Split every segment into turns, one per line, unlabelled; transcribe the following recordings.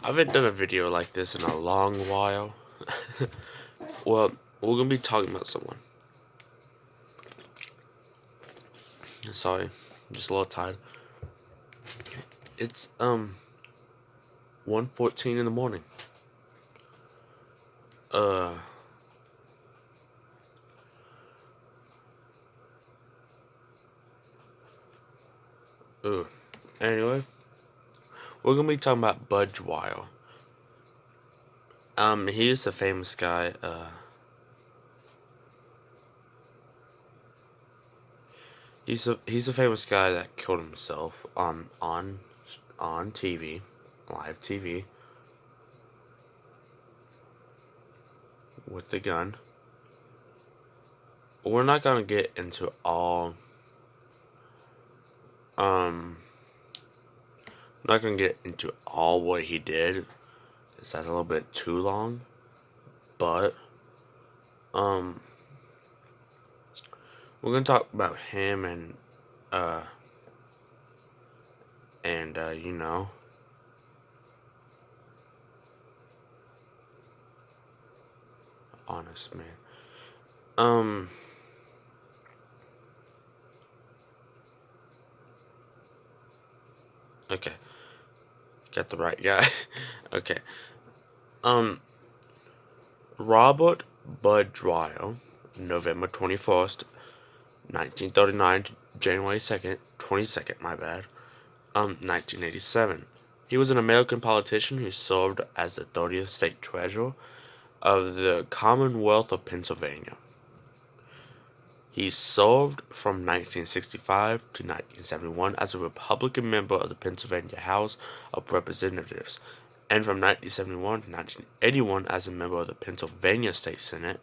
I haven't done a video like this in a long while. Well, we're gonna be talking about someone. Sorry, I'm just a little tired. It's 1:14 in the morning. Uh ugh. Anyway, we're gonna be talking about dwyr. He's a famous guy. He's a famous guy that killed himself on TV, live TV, with the gun. We're not gonna get into all. Um, I'm not gonna get into all what he did. Cause that's a little bit too long. But um, we're gonna talk about him uh you know, honest man. Um, okay, got the right guy. Okay. Um, Robert dwyr, November 21st, 1939, January 2nd, 22nd, my bad. 1987. He was an American politician who served as the 30th state treasurer of the Commonwealth of Pennsylvania. He served from 1965 to 1971 as a Republican member of the Pennsylvania House of Representatives, and from 1971 to 1981 as a member of the Pennsylvania State Senate,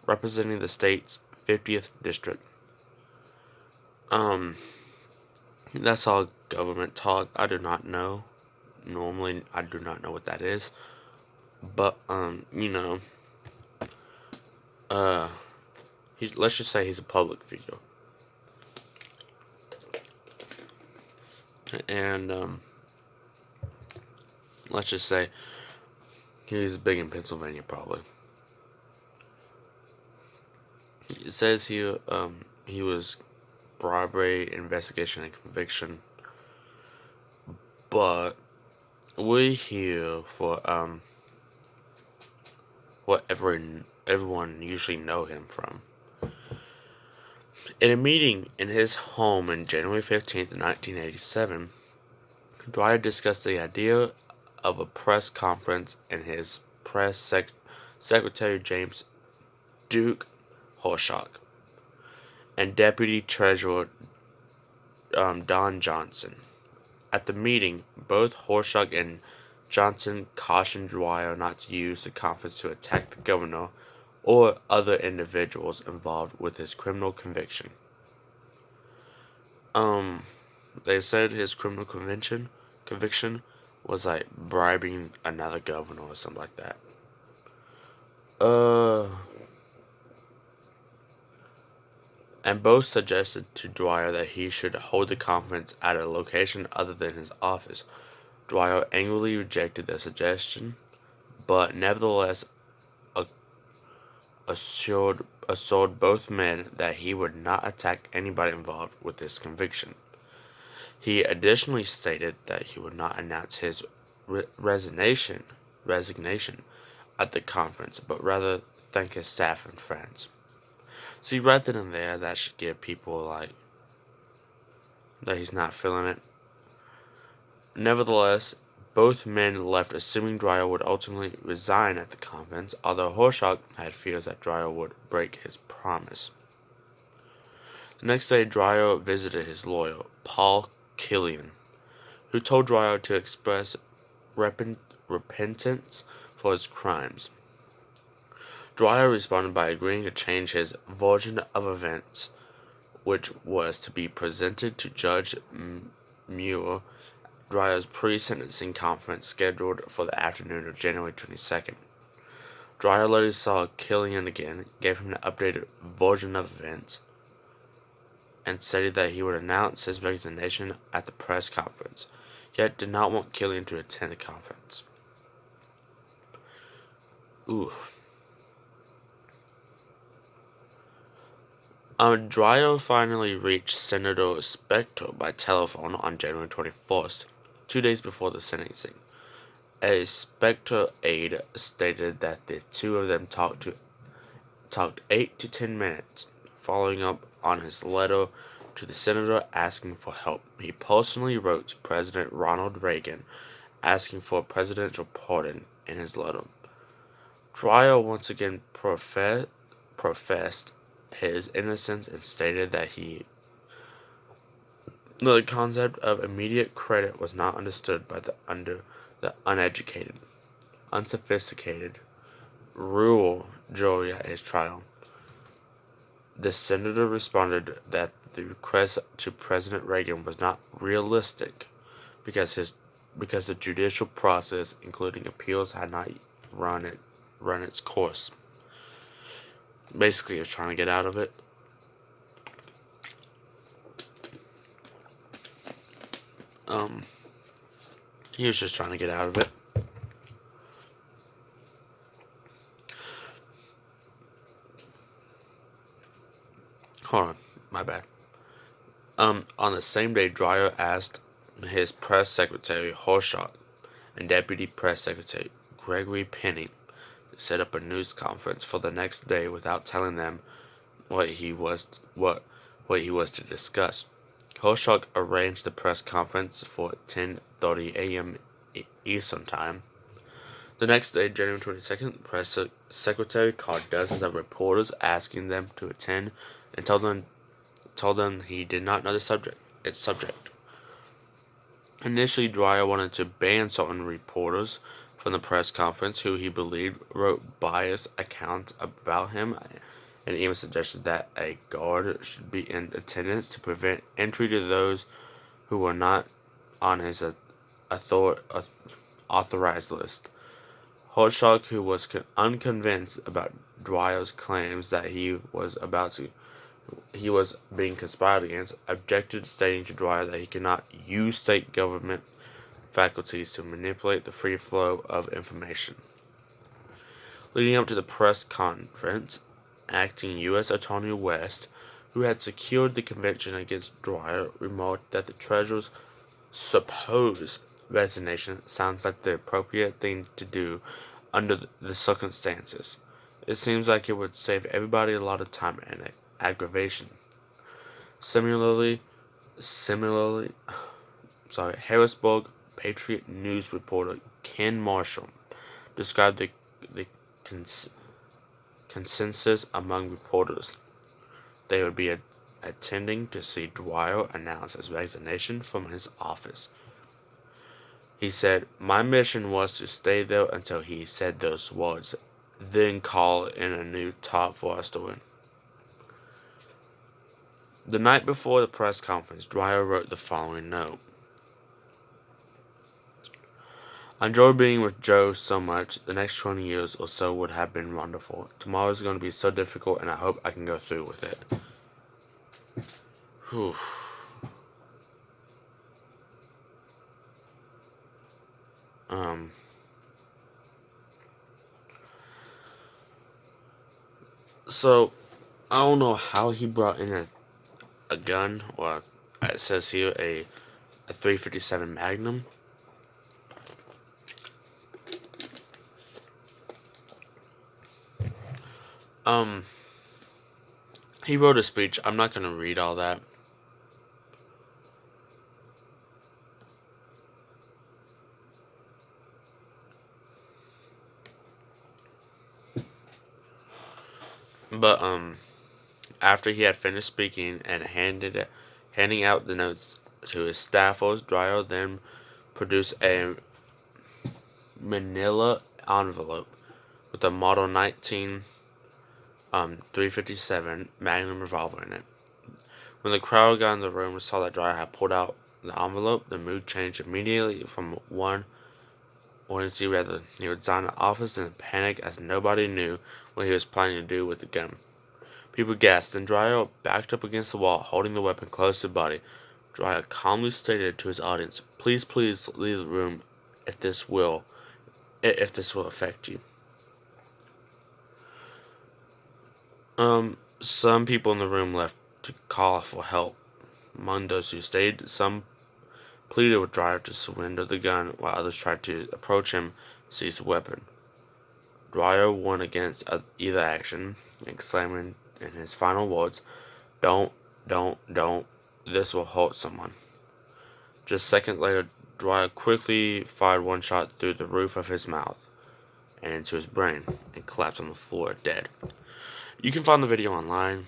representing the state's 50th district. That's all government talk. I do not know. Normally, I do not know what that is. But, uh, let's just say he's a public figure. And, let's just say he's big in Pennsylvania, probably. It says here, he was bribery, investigation, and conviction. But we're here for, what everyone usually know him from. In a meeting in his home on January 15th, 1987, Dwyer discussed the idea of a press conference and his press secretary James Duke Horshock and Deputy Treasurer Don Johnson. At the meeting, both Horshock and Johnson cautioned Dwyer not to use the conference to attack the governor or other individuals involved with his criminal conviction. They said his criminal conviction was like bribing another governor or something like that. And both suggested to Dwyer that he should hold the conference at a location other than his office. Dwyer angrily rejected the suggestion, but nevertheless assured both men that he would not attack anybody involved with this conviction. He additionally stated that he would not announce his resignation at the conference, but rather thank his staff and friends. See, right then and there, that should give people, like, that he's not feeling it. Nevertheless, both men left assuming Dwyer would ultimately resign at the conference, although Horshock had fears that Dwyer would break his promise. The next day, Dwyer visited his lawyer, Paul Killian, who told Dwyer to express repentance for his crimes. Dwyer responded by agreeing to change his version of events, which was to be presented to Judge Muir Dwyer's pre-sentencing conference scheduled for the afternoon of January 22nd. Dwyer later saw Killian again, gave him an updated version of events, and stated that he would announce his resignation at the press conference. yet did not want Killian to attend the conference. Ooh. Dwyer finally reached Senator Spector by telephone on January 21st, 2 days before the sentencing. A Spector aide stated that the two of them talked 8 to 10 minutes, following up on his letter to the senator asking for help. He personally wrote to President Ronald Reagan asking for a presidential pardon in his letter. Dwyer once again professed his innocence and stated that the concept of immediate credit was not understood by the uneducated, unsophisticated, rural jury at his trial. The senator responded that the request to President Reagan was not realistic because the judicial process, including appeals, had not run its course. Basically, he was trying to get out of it. He was just trying to get out of it. Hold on, my bad. On the same day, Dwyer asked his press secretary Horshaw and deputy press secretary Gregory Penny to set up a news conference for the next day without telling them what he was to discuss. Horshaw arranged the press conference for 10:30 a.m. Eastern Time. The next day, January 22nd, the press secretary called dozens of reporters asking them to attend and told them he did not know its subject. Initially, Dwyer wanted to ban certain reporters from the press conference who he believed wrote biased accounts about him, and even suggested that a guard should be in attendance to prevent entry to those who were not on his authorized list. Horshaw, who was unconvinced about Dwyer's claims that he was being conspired against, objected, stating to Dwyer that he could not use state government faculties to manipulate the free flow of information. Leading up to the press conference, acting U.S. Attorney West, who had secured the conviction against Dwyer, remarked that the treasurer's supposed resignation sounds like the appropriate thing to do under the circumstances. It seems like it would save everybody a lot of time and aggravation. Similarly, Harrisburg Patriot News reporter Ken Marshall described the consensus among reporters. They would be attending to see Dwyer announce his resignation from his office. He said, "My mission was to stay there until he said those words, then call in a new talk for us to win." The night before the press conference, Dwyer wrote the following note. "I enjoy being with Joe so much. The next 20 years or so would have been wonderful. Tomorrow is going to be so difficult, and I hope I can go through with it." Whew. So, I don't know how he brought in a gun, or it says here a .357 Magnum. He wrote a speech. I'm not going to read all that. But, after he had finished speaking and handing out the notes to his staffers, Dwyer then produced a manila envelope with a Model 19 .357 Magnum revolver in it. When the crowd got in the room and saw that Dwyer had pulled out the envelope, the mood changed immediately from one wanting to see whether he would resign the office in panic, as nobody knew what he was planning to do with the gun. People gasped, and Dwyer backed up against the wall, holding the weapon close to the body. Dwyer calmly stated to his audience, "Please, please leave the room if this will affect you." Some people in the room left to call for help. Among those who stayed, some pleaded with Dwyer to surrender the gun, while others tried to approach him, seize the weapon. Dwyer warned against either action, exclaiming in his final words, "Don't, don't, this will hurt someone." Just seconds later, Dwyer quickly fired one shot through the roof of his mouth and into his brain, and collapsed on the floor dead. You can find the video online.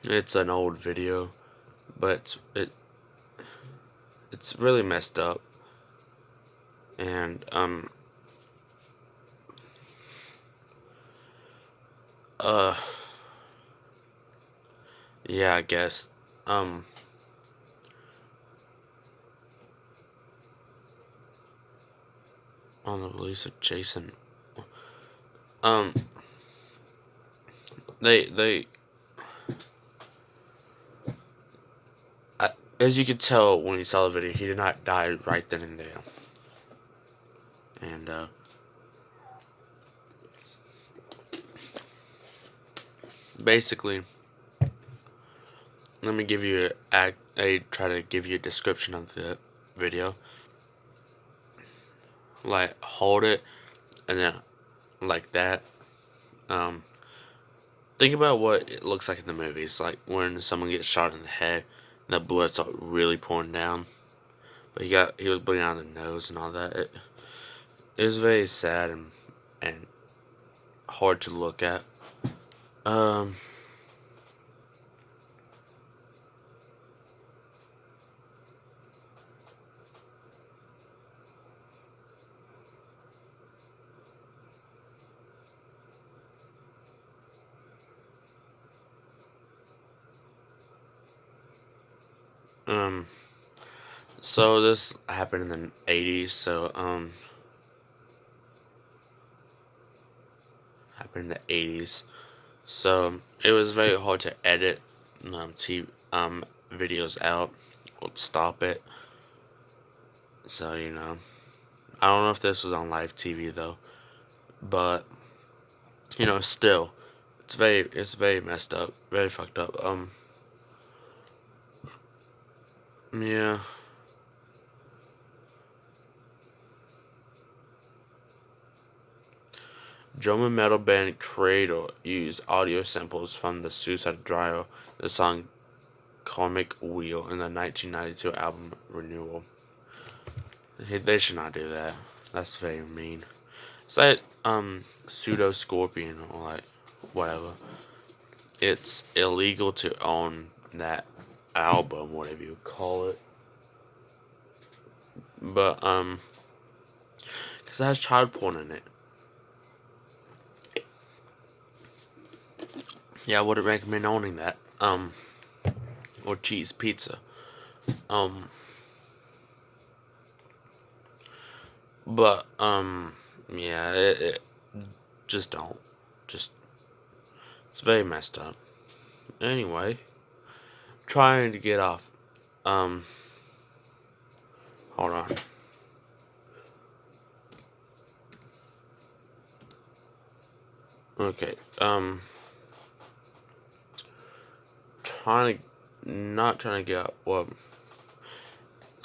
It's an old video, but it's really messed up. And yeah, I guess on the release of Jason, they as you could tell when you saw the video, he did not die right then and there. And basically, let me give you try to give you a description of the video. Like, hold it, and then like that. Think about what it looks like in the movies, like when someone gets shot in the head, and the blood starts really pouring down. But he was bleeding out of the nose and all that. It was very sad and hard to look at. So this happened in the 80s, so, happened in the 80s, so it was very hard to edit, videos out, or stop it, so, you know, I don't know if this was on live TV, though, but, you know, still, it's very messed up, very fucked up, yeah. German metal band Cradle used audio samples from the Suicide Dwyer, the song Karmic Wheel, in the 1992 album Renewal. They should not do that. That's very mean. It's like Pseudo Scorpion or like whatever. It's illegal to own that album, whatever you call it. But because it has child porn in it. Yeah, I wouldn't recommend owning that. Or cheese pizza. But yeah, it just don't. Just it's very messed up. Anyway, trying to get off. Hold on. Okay. Not trying to get out. Well,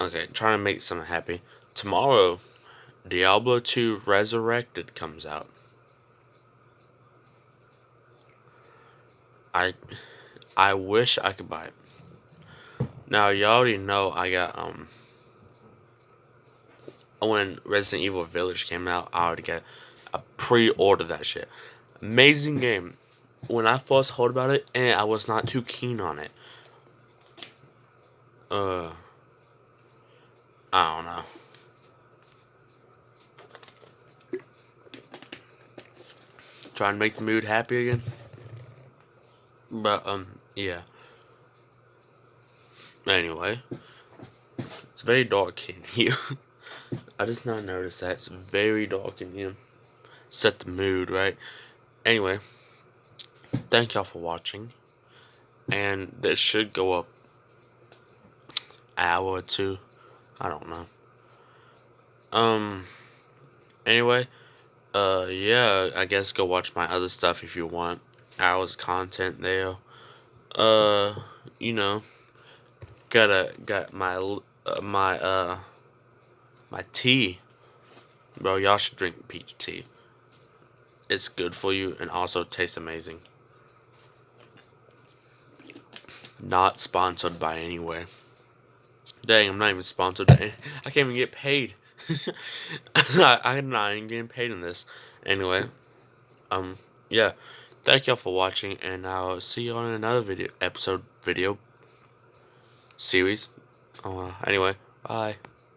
okay, trying to make someone happy. Tomorrow, Diablo 2 Resurrected comes out. I wish I could buy it. Now, you already know I got, when Resident Evil Village came out, I already pre-ordered that shit. Amazing game. When I first heard about it, and I was not too keen on it. I don't know. Trying to make the mood happy again. But, yeah. Anyway. It's very dark in here. I just now noticed that. It's very dark in here. Set the mood, right? Anyway. Thank y'all for watching. And this should go up hour or two. I don't know. Anyway, yeah, I guess go watch my other stuff if you want. Hours content there. Uh, you know, got my tea, bro. Y'all should drink peach tea. It's good for you and also tastes amazing. Not sponsored by anywhere. Dang, I'm not even sponsored. I can't even get paid. I'm not even getting paid in this. Anyway, yeah. Thank y'all for watching, and I'll see you on another video series. Anyway, bye.